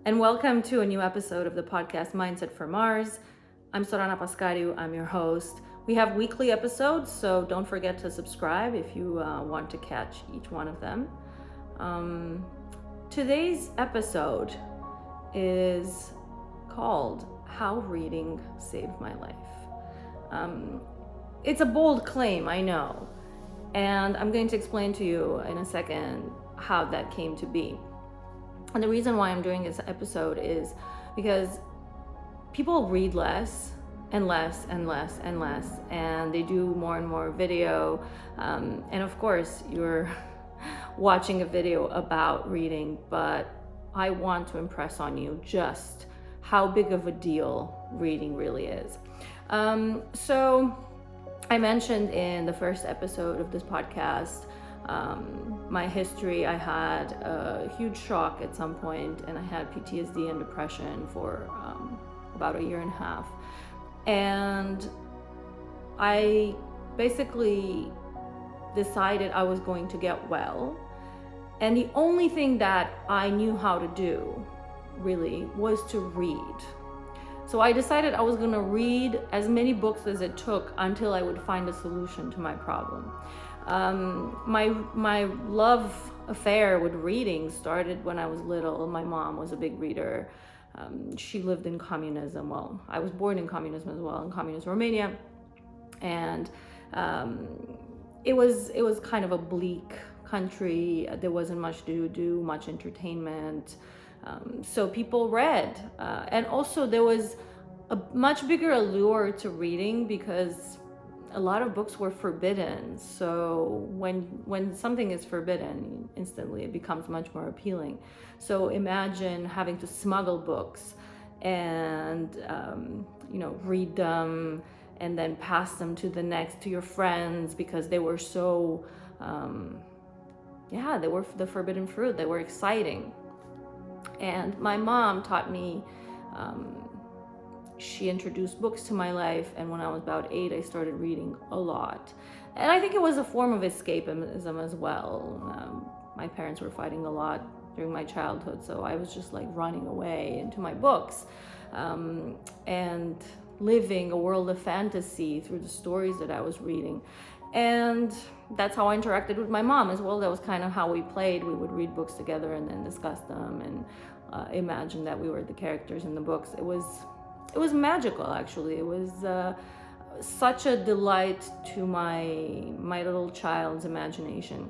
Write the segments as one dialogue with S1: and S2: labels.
S1: and welcome to a new episode of the podcast Mindset for Mars. I'm Sorana Pascariu, I'm your host. We have weekly episodes, so don't forget to subscribe if you want to catch each one of them. Today's episode is called How Reading Saved My Life. It's a bold claim, I know, and I'm going to explain to you in a second how that came to be. And the reason why I'm doing this episode is because people read less and less and less and less, and they do more and more video. And of course, you're watching a video about reading, but I want to impress on you just how big of a deal reading really is. So I mentioned in the first episode of this podcast my history. I had a huge shock at some point, and I had PTSD and depression for about a year and a half. And I basically decided I was going to get well. And the only thing that I knew how to do really was to read. So I decided I was going to read as many books as it took until I would find a solution to my problem. My love affair with reading started when I was little. My mom was a big reader. She lived in communism. Well, I was born in communism as well, in communist Romania. And it was kind of a bleak country. There wasn't much to do, much entertainment. So people read. And also there was a much bigger allure to reading because a lot of books were forbidden. So when something is forbidden, instantly it becomes much more appealing. So imagine having to smuggle books and read them and then pass them to your friends because they were so they were the forbidden fruit. They were exciting. And my mom taught me, she introduced books to my life, and when I was about 8, I started reading a lot. And I think it was a form of escapism as well. My parents were fighting a lot during my childhood, so I was just like running away into my books and living a world of fantasy through the stories that I was reading. And that's how I interacted with my mom as well. That was kind of how we played. We would read books together and then discuss them and imagine that we were the characters in the books. It was magical, actually. It was such a delight to my little child's imagination.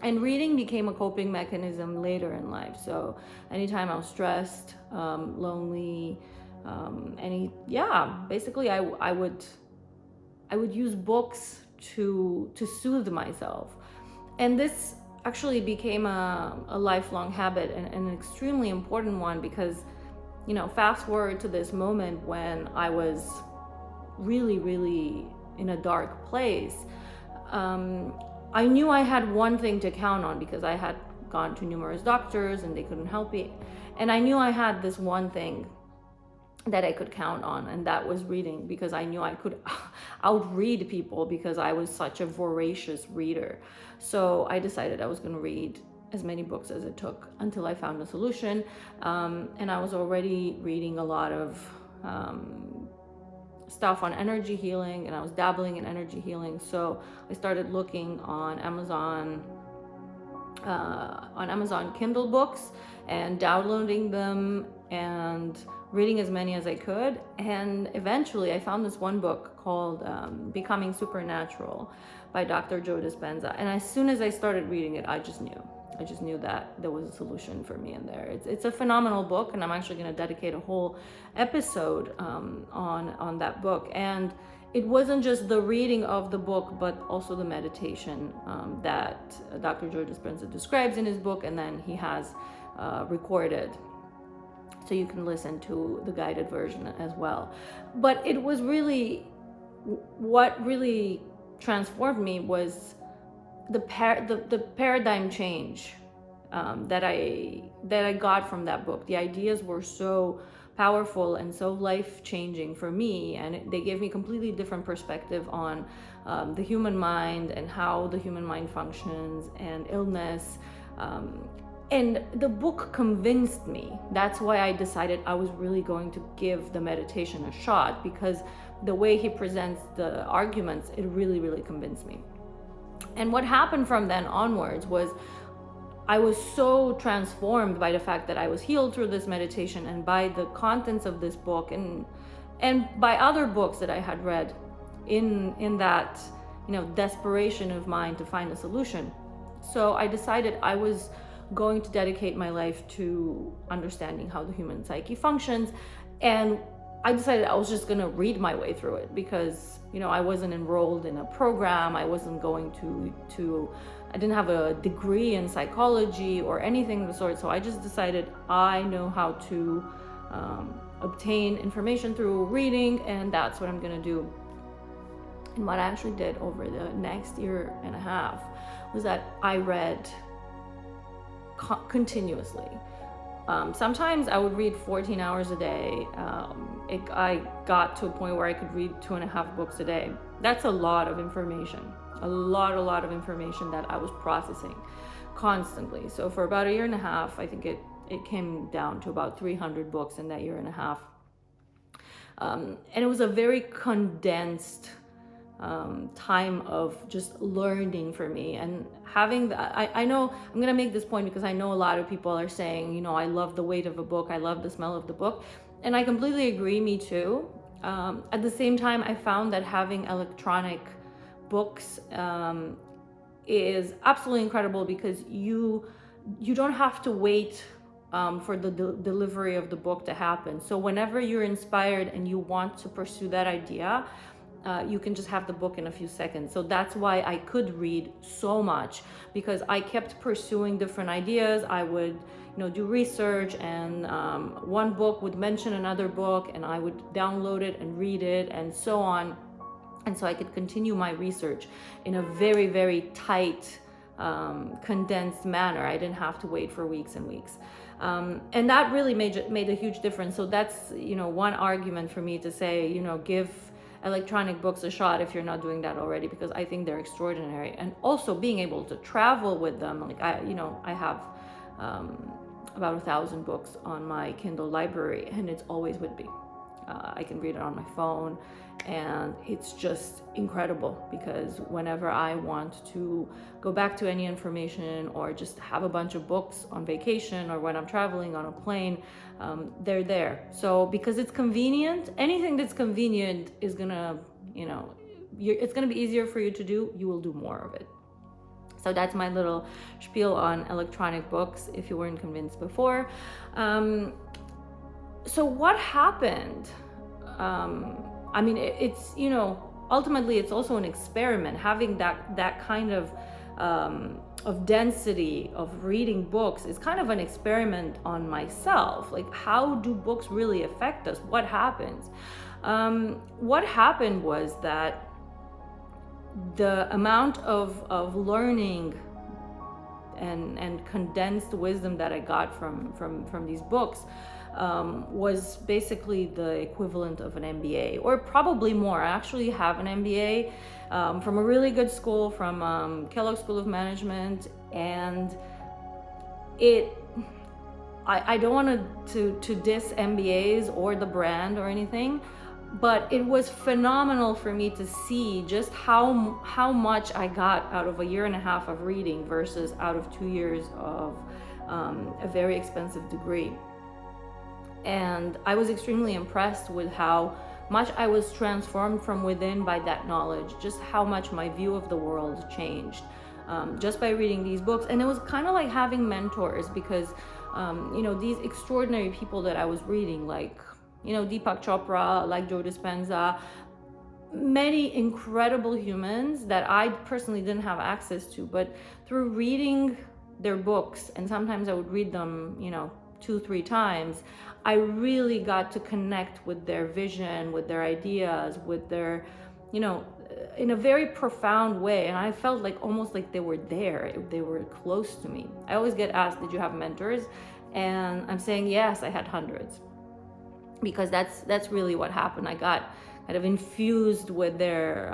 S1: And reading became a coping mechanism later in life. So anytime I was stressed, lonely, basically I would use books to soothe myself. And this actually became a lifelong habit and an extremely important one because, fast forward to this moment when I was really, really in a dark place. I knew I had one thing to count on because I had gone to numerous doctors and they couldn't help me. And I knew I had this one thing that I could count on, and that was reading, because I knew I could outread people because I was such a voracious reader. So I decided I was going to read as many books as it took until I found a solution. And I was already reading a lot of stuff on energy healing, and I was dabbling in energy healing. So I started looking on Amazon Kindle books and downloading them and reading as many as I could. And eventually I found this one book called Becoming Supernatural by Dr. Joe Dispenza. And as soon as I started reading it, I just knew that there was a solution for me in there. It's a phenomenal book, and I'm actually going to dedicate a whole episode on that book. And it wasn't just the reading of the book, but also the meditation that Dr. Joe Dispenza describes in his book, and then he has recorded. So you can listen to the guided version as well. But it was really, what really transformed me was the paradigm change that I got from that book. The ideas were so powerful and so life-changing for me, and they gave me a completely different perspective on the human mind and how the human mind functions, and illness, And the book convinced me. That's why I decided I was really going to give the meditation a shot, because the way he presents the arguments, it really, really convinced me. And what happened from then onwards was I was so transformed by the fact that I was healed through this meditation and by the contents of this book, and by other books that I had read in that, desperation of mine to find a solution. So I decided I was going to dedicate my life to understanding how the human psyche functions. And I decided I was just going to read my way through it, because I wasn't enrolled in a program. I wasn't going to I didn't have a degree in psychology or anything of the sort. So I just decided I know how to obtain information through reading, and that's what I'm going to do. And what I actually did over the next year and a half was that I read continuously. Sometimes I would read 14 hours a day. I got to a point where I could read 2.5 books a day. That's a lot of information, a lot of information that I was processing constantly. So for about a year and a half, I think it came down to about 300 books in that year and a half. And it was a very condensed time of just learning for me, and having I know I'm going to make this point because I know a lot of people are saying, I love the weight of a book, I love the smell of the book, and I completely agree, me too. At the same time, I found that having electronic books is absolutely incredible, because you don't have to wait for the delivery of the book to happen. So whenever you're inspired and you want to pursue that idea, you can just have the book in a few seconds. So that's why I could read so much, because I kept pursuing different ideas. I would, do research, and one book would mention another book, and I would download it and read it, and so on. And so I could continue my research in a very, very tight, condensed manner. I didn't have to wait for weeks and weeks. And that really made a huge difference. So that's, one argument for me to say, give electronic books a shot if you're not doing that already, because I think they're extraordinary. And also being able to travel with them. Like I have about 1,000 books on my Kindle library, and it's always with me. I can read it on my phone, and it's just incredible, because whenever I want to go back to any information, or just have a bunch of books on vacation, or when I'm traveling on a plane, they're there. So because it's convenient, anything that's convenient is gonna, it's gonna be easier for you to do. You will do more of it. So that's my little spiel on electronic books, if you weren't convinced before. So what happened? It's, ultimately it's also an experiment. Having that kind of density of reading books is kind of an experiment on myself. Like, how do books really affect us? What happens? What happened was that the amount of learning and condensed wisdom that I got from these books was basically the equivalent of an MBA, or probably more. I actually have an MBA from a really good school, from Kellogg School of Management, and I don't want to diss MBAs or the brand or anything, but it was phenomenal for me to see just how much I got out of a year and a half of reading versus out of 2 years of a very expensive degree. And I was extremely impressed with how much I was transformed from within by that knowledge, just how much my view of the world changed just by reading these books. And it was kind of like having mentors, because these extraordinary people that I was reading, like Deepak Chopra, like Joe Dispenza, many incredible humans that I personally didn't have access to, but through reading their books, and sometimes I would read them 2-3 times, I really got to connect with their vision, with their ideas, with their, in a very profound way. And I felt like almost like they were there, they were close to me. I always get asked, did you have mentors? And I'm saying, yes, I had hundreds, because that's really what happened. I got kind of infused with their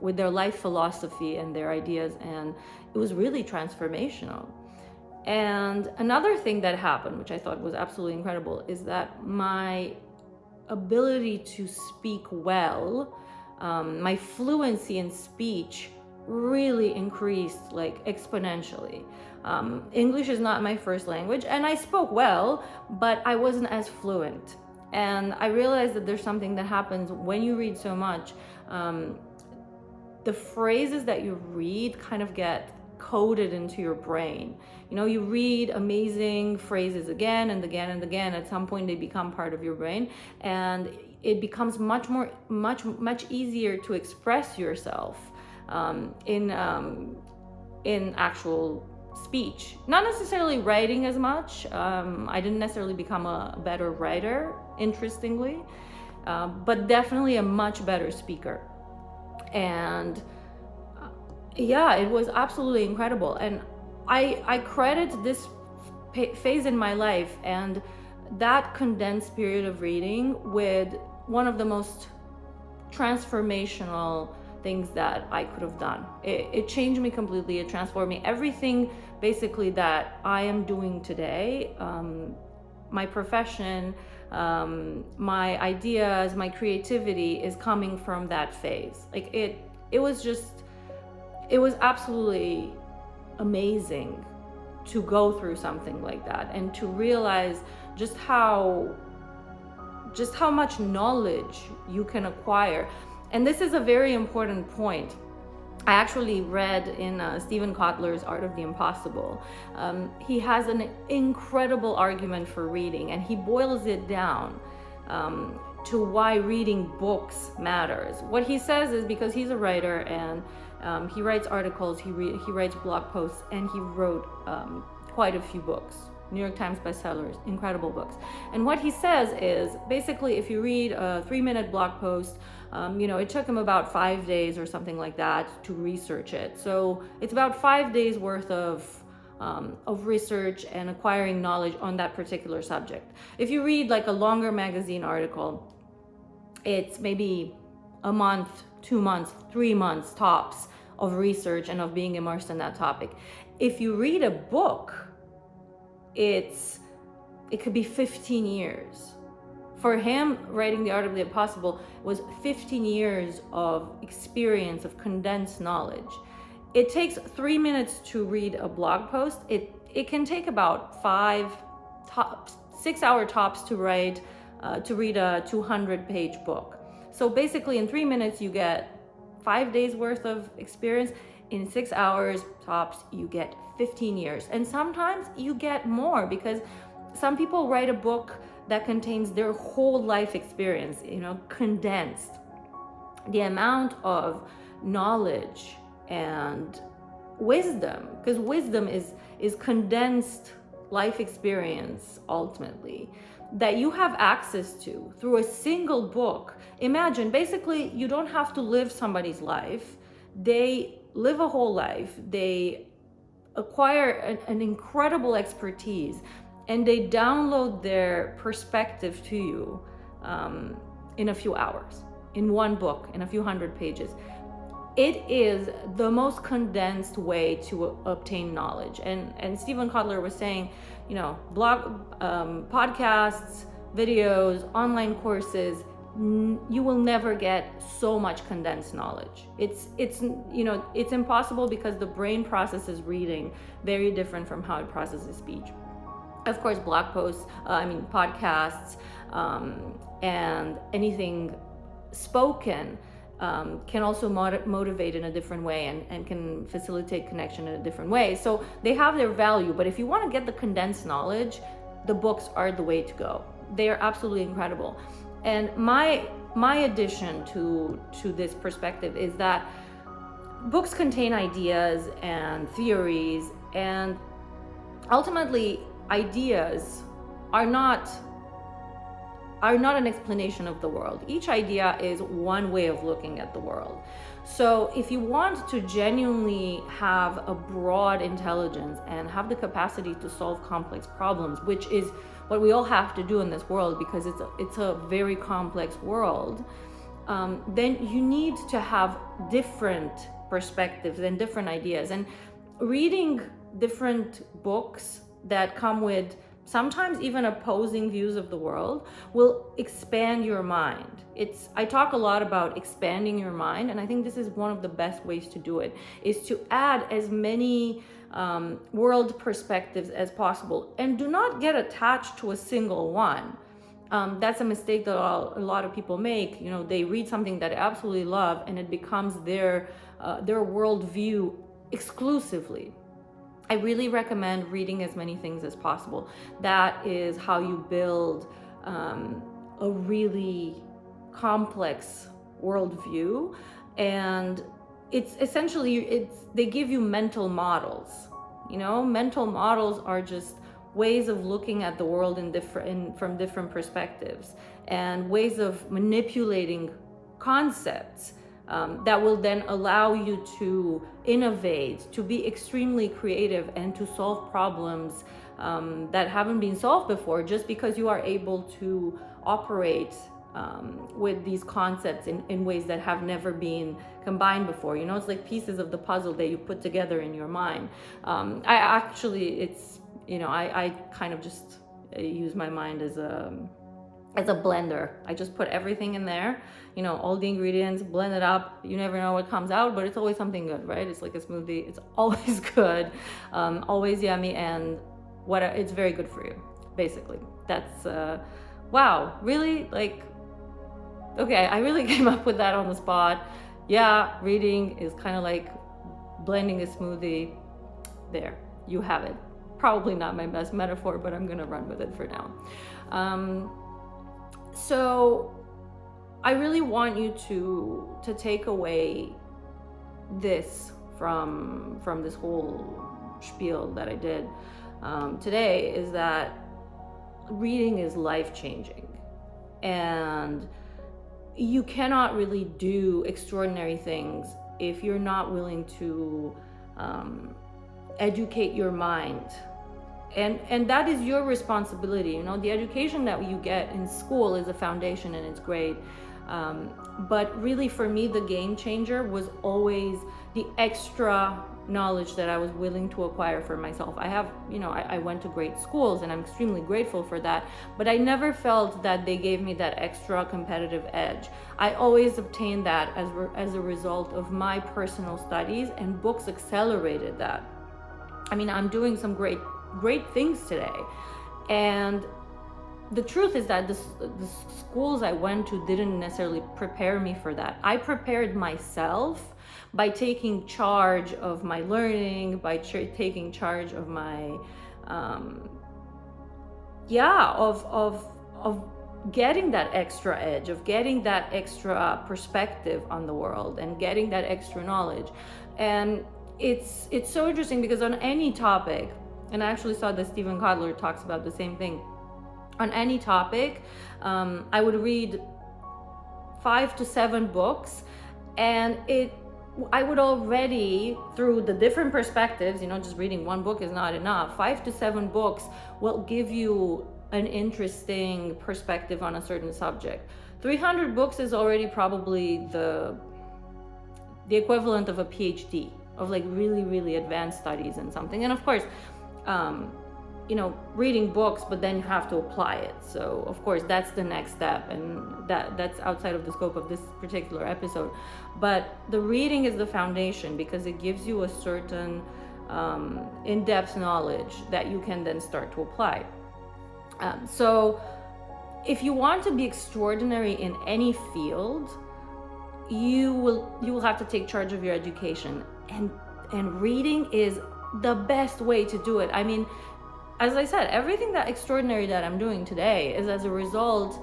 S1: life philosophy and their ideas, and it was really transformational. And another thing that happened, which I thought was absolutely incredible, is that my ability to speak well, my fluency in speech really increased like exponentially. English is not my first language, and I spoke well, but I wasn't as fluent. And I realized that there's something that happens when you read so much. The phrases that you read kind of get coded into your brain. You know, you read amazing phrases again and again and again. At some point, they become part of your brain, and it becomes much easier to express yourself in actual speech. Not necessarily writing as much. I didn't necessarily become a better writer, interestingly, but definitely a much better speaker. And yeah, it was absolutely incredible. And I credit this phase in my life and that condensed period of reading with one of the most transformational things that I could have done. It changed me completely. It transformed me. Everything basically that I am doing today, my profession, my ideas, my creativity is coming from that phase. Like it was absolutely amazing to go through something like that and to realize just how much knowledge you can acquire. And this is a very important point. I actually read in Steven Kotler's Art of the Impossible. He has an incredible argument for reading, and he boils it down to why reading books matters. What he says is because he's a writer and he writes articles, he writes blog posts, and he wrote quite a few books. New York Times bestsellers, incredible books. And what he says is basically if you read a 3-minute blog post, it took him about 5 days or something like that to research it. So it's about 5 days worth of research and acquiring knowledge on that particular subject. If you read like a longer magazine article, it's maybe a month, 2 months, 3 months tops of research and of being immersed in that topic. If you read a book, it could be 15 years. For him, writing The Art of the Impossible was 15 years of experience, of condensed knowledge. It takes 3 minutes to read a blog post. It can take about 6 hour tops to read a 200-page book. So basically in 3 minutes, you get 5 days worth of experience. In 6 hours tops, you get 15 years. And sometimes you get more because some people write a book that contains their whole life experience, condensed. The amount of knowledge and wisdom, because wisdom is condensed life experience ultimately, that you have access to through a single book. Imagine, basically, you don't have to live somebody's life. They live a whole life. They acquire an incredible expertise, and they download their perspective to you in a few hours, in one book, in a few hundred pages. It is the most condensed way to obtain knowledge. And Steven Kotler was saying, blog, podcasts, videos, online courses, you will never get so much condensed knowledge. It's impossible because the brain processes reading very different from how it processes speech. Of course, blog posts, podcasts, and anything spoken can also motivate in a different way and can facilitate connection in a different way. So they have their value, but if you want to get the condensed knowledge, the books are the way to go. They are absolutely incredible. And my addition to this perspective is that books contain ideas and theories, and ultimately ideas are not an explanation of the world. Each idea is one way of looking at the world. So if you want to genuinely have a broad intelligence and have the capacity to solve complex problems, which is what we all have to do in this world because it's a very complex world, then you need to have different perspectives and different ideas. And reading different books that come with sometimes even opposing views of the world will expand your mind. I talk a lot about expanding your mind, and I think this is one of the best ways to do it, is to add as many world perspectives as possible, and do not get attached to a single one. That's a mistake that a lot of people make. They read something that they absolutely love, and it becomes their worldview exclusively. I really recommend reading as many things as possible. That is how you build a really complex worldview, and it's essentially they give you mental models. Mental models are just ways of looking at the world from different perspectives, and ways of manipulating concepts that will then allow you to innovate, to be extremely creative, and to solve problems that haven't been solved before, just because you are able to operate with these concepts in ways that have never been combined before. It's like pieces of the puzzle that you put together in your mind. I kind of just use my mind as a blender. I just put everything in there, all the ingredients, blend it up. You never know what comes out, but it's always something good, right? It's like a smoothie. It's always good, always yummy, and it's very good for you, basically. That's, wow, really? Okay, I really came up with that on the spot. Yeah, reading is kind of like blending a smoothie. There, you have it. Probably not my best metaphor, but I'm gonna run with it for now. So I really want you to take away this from this whole spiel that I did today, is that reading is life-changing, and you cannot really do extraordinary things if you're not willing to educate your mind. And that is your responsibility. The education that you get in school is a foundation, and it's great. But really, for me, the game changer was always the extra knowledge that I was willing to acquire for myself. I went to great schools, and I'm extremely grateful for that, but I never felt that they gave me that extra competitive edge. I always obtained that as a result of my personal studies, and books accelerated that. I'm doing some great things today, and the truth is that the schools I went to didn't necessarily prepare me for that. I prepared myself by taking charge of my learning, by taking charge of my of getting that extra edge, of getting that extra perspective on the world, and getting that extra knowledge. And it's so interesting, because on any topic, and I actually saw that Steven Kotler talks about the same thing, on any topic, I would read 5 to 7 books, and I would already, through the different perspectives, just reading one book is not enough. 5 to 7 books will give you an interesting perspective on a certain subject. 300 books is already probably the equivalent of a PhD, of really, really advanced studies in something. And of course, reading books, but then you have to apply it. So of course, that's the next step, and that's outside of the scope of this particular episode. But the reading is the foundation, because it gives you a certain in-depth knowledge that you can then start to apply. So if you want to be extraordinary in any field, you will have to take charge of your education, and reading is the best way to do it. As I said, everything that extraordinary that I'm doing today is as a result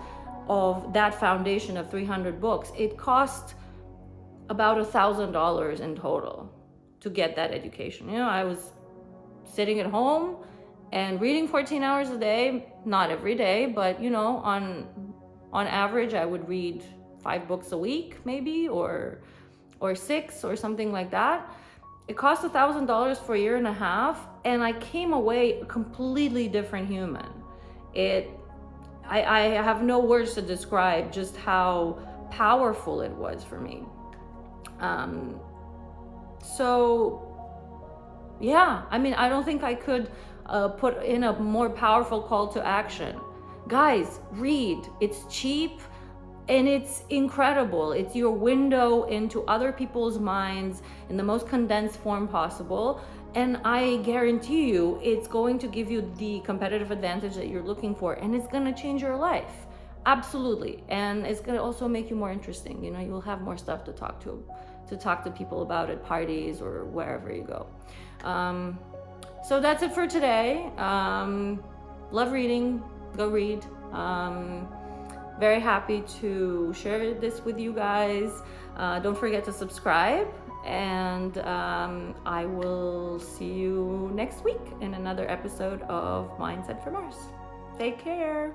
S1: of that foundation of 300 books. It cost about $1,000 in total to get that education. I was sitting at home and reading 14 hours a day, not every day, but on average, I would read 5 books a week, maybe, or 6, or something like that. It cost $1,000 for a year and a half, and I came away a completely different human. I have no words to describe just how powerful it was for me. So Yeah, I mean, I don't think I could put in a more powerful call to action. Guys, read. It's cheap and it's incredible. It's your window into other people's minds in the most condensed form possible. And I guarantee you, it's going to give you the competitive advantage that you're looking for, and it's going to change your life. Absolutely. And it's going to also make you more interesting. You know, you'll have more stuff to talk to people about at parties or wherever you go. So that's it for today. Love reading. Go read. Very happy to share this with you guys. Don't forget to subscribe, and I will see you next week in another episode of Mindset for Mars. Take care.